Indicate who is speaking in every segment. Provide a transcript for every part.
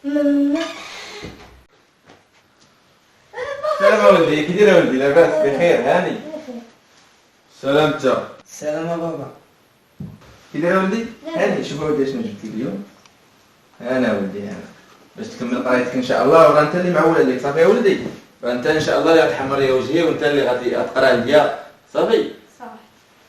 Speaker 1: سلام ولدي، كي داير ولدي؟ لاباس بخير؟ هاني سلامتا.
Speaker 2: السلام بابا.
Speaker 1: كي داير ولدي؟ هاني شوف ولدي شنو جبت لك اليوم. انا ولدي انا باش تكمل قرايتك ان شاء الله، وراه انت اللي معول عليك صافي يا ولدي. فانت ان شاء الله اللي غتحمر لي وجهي وانت اللي غادي تقرا ليا صافي.
Speaker 3: صافي.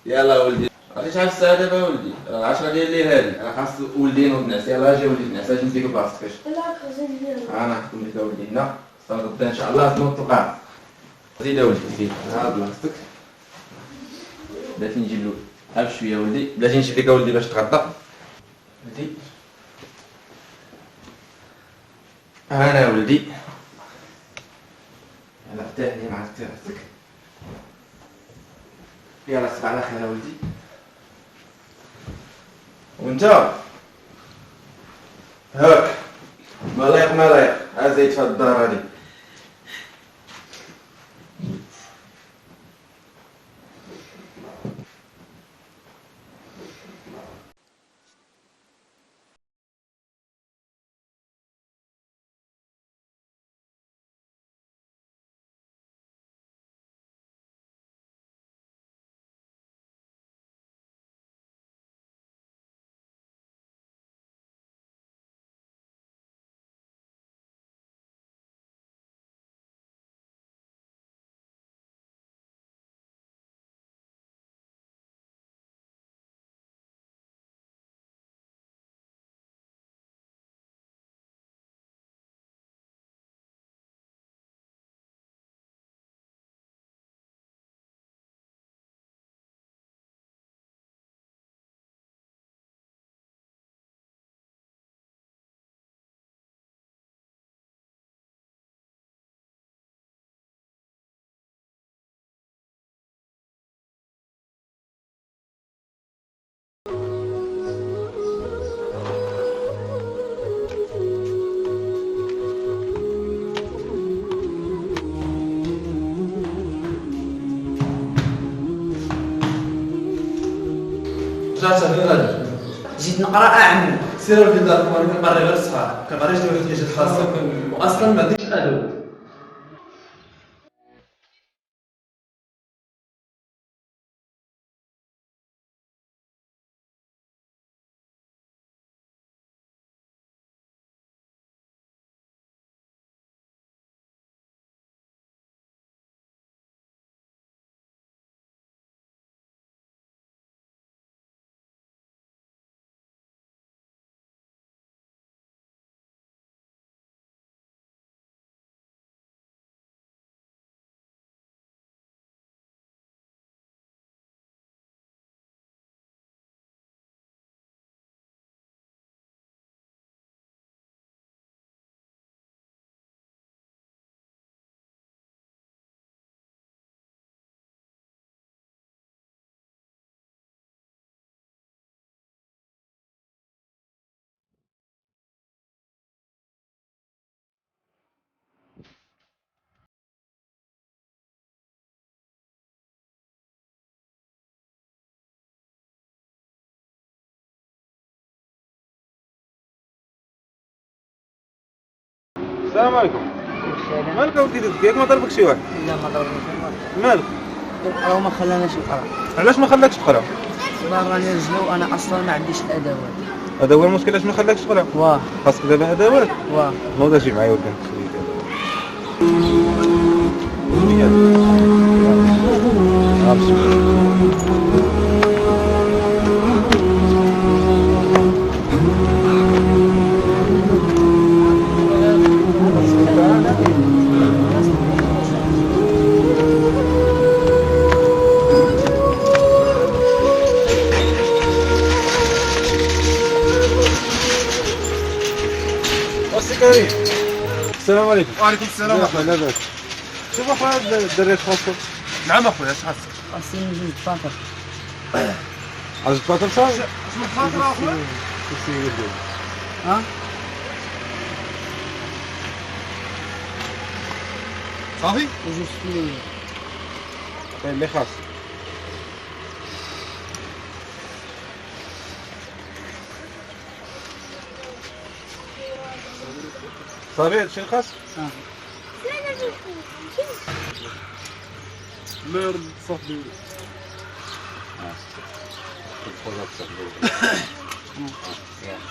Speaker 1: يلا ولدي عرفتي شحال الساعه دابا ولدي؟ راه 10 ديال الليل هادي، راه خاص ولدي ينوض الناس. يلاه اجي ولدي الناس، اجي نديك بلاصتك.
Speaker 3: لا خرجت ديالو.
Speaker 1: انا نحكم لك ولدي هنا، صافي غدا ان شاء الله تنوض تلقاه. زيد ولدي زيد، ها بلاصتك. بلاتي نجيب له ها بشويه ولدي، بلاتي نجيب لك ولدي باش تغطى ولدي. انا ولدي يلا ارتاح لي مع راسك. يلا تصبح على خير يا ولدي. وانت هاك ما لايق ما لايق، ها زيد في الدار هادي.
Speaker 4: رجعت فين غادي؟
Speaker 2: جيت نقرا عمي.
Speaker 4: سير ولدي داركم، انا كنقري غير الصحاح، كنقريش ديال الاحتياجات الخاصه، واصلا ما عنديش الادوات.
Speaker 1: السلام عليكم. مالك اودي ديالك ما ضربك شي واحد؟
Speaker 2: لا ما ضربنيش.
Speaker 1: مالك؟
Speaker 2: راه ما خلاناش نقرا.
Speaker 1: علاش ما خلاكش تقرا؟
Speaker 2: راني رجلي وانا اصلا ما عنديش الادوات.
Speaker 1: هذا هو المشكل، علاش ما خلاكش تقرا؟
Speaker 2: واه
Speaker 1: خاصك دابا ادوات.
Speaker 2: واه
Speaker 1: نوض اجي معايا ولدي نخليك كريم. السلام عليكم.
Speaker 4: وعليكم السلام ورحمه الله.
Speaker 1: لاباس؟ شوف اخويا الدري خاصو.
Speaker 4: نعم اخويا، اش خاصك؟
Speaker 2: خاصني نجي نتفاطر.
Speaker 1: عايز تفاطر صافي؟
Speaker 4: اش من خاطر اخويا؟
Speaker 2: ها
Speaker 4: صافي؟
Speaker 2: وجوج فلوس.
Speaker 1: اللي خاص.
Speaker 3: صافي شي خاص
Speaker 5: ميرد صافي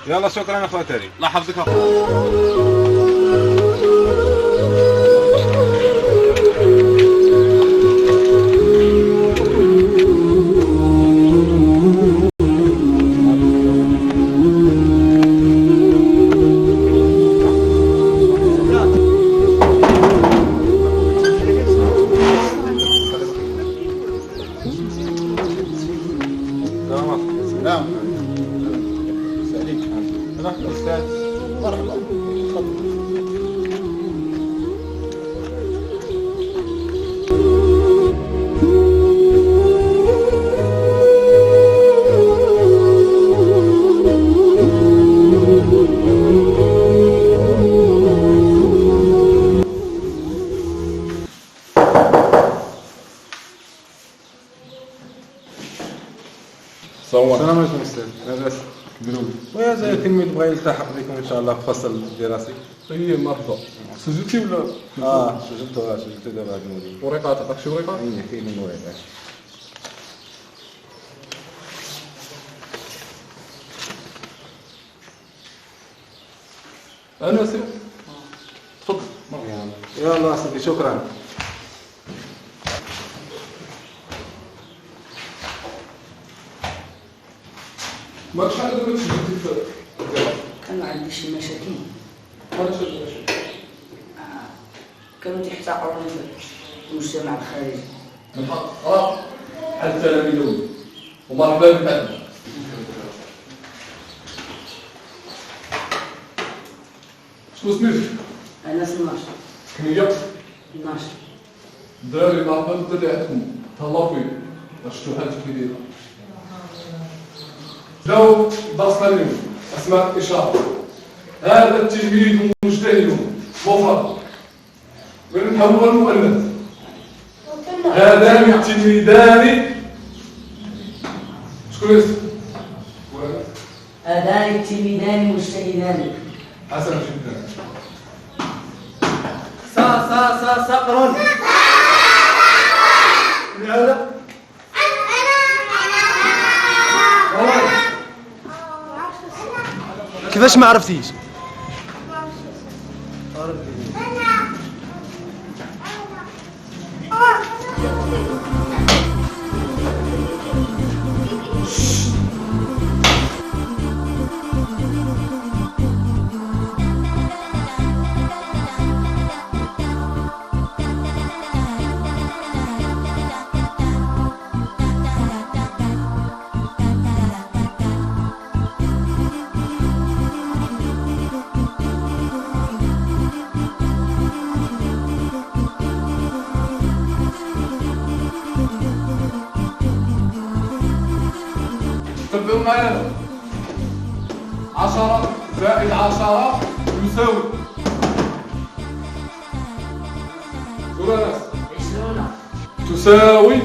Speaker 3: يلا شكرا اخويا كريم
Speaker 5: الله يحفظك
Speaker 3: سلام سعيد انا استاذ مرحبا تفضل السلام عليكم استاذ لاباس كبروا ويا زي تلميذ بغى يلتحق بكم ان شاء الله في فصل الدراسي
Speaker 5: طيب مرحبا سجلتي ولا
Speaker 3: سجلت دابا هاد المدير
Speaker 5: ورقات عطاك شي ورقه
Speaker 3: اي كاين من ورقات
Speaker 5: انا سي تفضل
Speaker 3: يلا سيدي شكرا
Speaker 5: ما شحال دابا سجلتي في الدراسه
Speaker 2: كان عندي شي مشاكل
Speaker 5: وانا سجلت شي
Speaker 2: كانوا تيحتقروني في المجتمع الخارجي.
Speaker 5: من حق راه بحال التلاميذ الاول ومرحبا بك عندنا شنو سميتك؟
Speaker 2: انا 12
Speaker 5: كنية
Speaker 2: 12
Speaker 5: الدراري مرحبا بالدراري عندكم تهلاو فيه شفتوا حالتك كي دايره جاو درسنا اليوم اسماء الاشاره هذا التلميذ مجتهد مفرد ونحول المؤنث هذان التلميذان شكون اسم؟
Speaker 2: هذان التلميذان مجتهدان.
Speaker 5: حسنا جدا
Speaker 4: صقر العودة
Speaker 6: كيفاش ما عرفتيش؟
Speaker 5: تبعوا معايا 10 زائد 10 يساوي شو ناس
Speaker 2: 20
Speaker 5: تساوي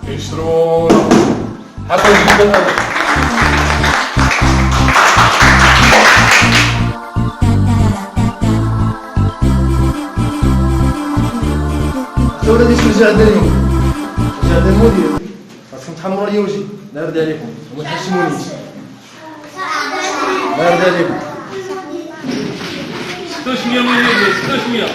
Speaker 5: 20 حسن جدا هذا
Speaker 6: الدورة دي شنو جا عندنا اليوم؟ جا عندنا المدير خاصكم تحمروا لي وجهي لا يرضي عليكم وما تحشمونيش لا يرضي عليكم
Speaker 5: 600 مليون 600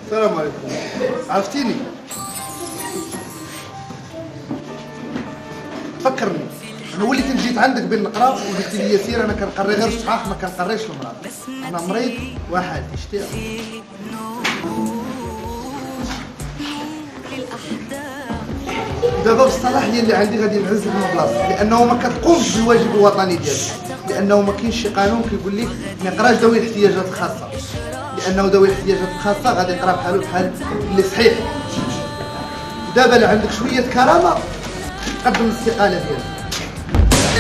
Speaker 6: السلام عليكم عرفتيني فكرني انا وليت جيت عندك بين نقرا وقلت لي ياسير انا كنقري غير الصحاح ما كنقريش المرض انا مريض وحالتي شتي دابا بالصلاح ديال اللي عندي غادي نعزل من بلاصتي لانه ما كتقومش بالواجب الوطني ديالك لانه ما كاينش شي قانون كيقول لك ما يقراش ذوي الاحتياجات الخاصه لانه ذوي الاحتياجات الخاصه غادي يقرا بحالو بحال اللي صحيح دابا اللي عندك شويه كرامه قدم الاستقاله ديالك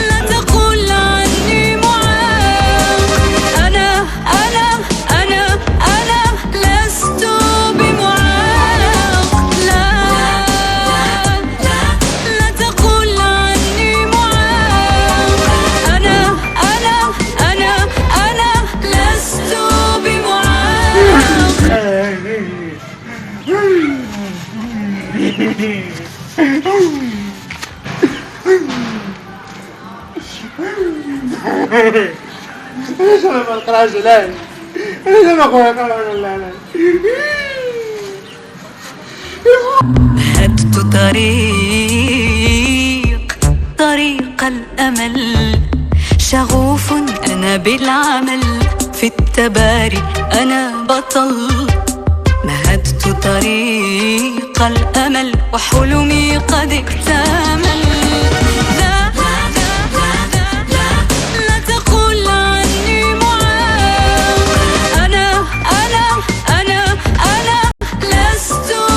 Speaker 7: لا تقول عني معاق أنا لست بمعاق لا تقول
Speaker 6: علاش انا ما نقراش علاش علاش انا خويا نقرا ولا علاش
Speaker 7: مهدت طريق الأمل شغوف أنا بالعمل في التباري أنا بطل مهدت طريق الأمل وحلمي قد اكتمل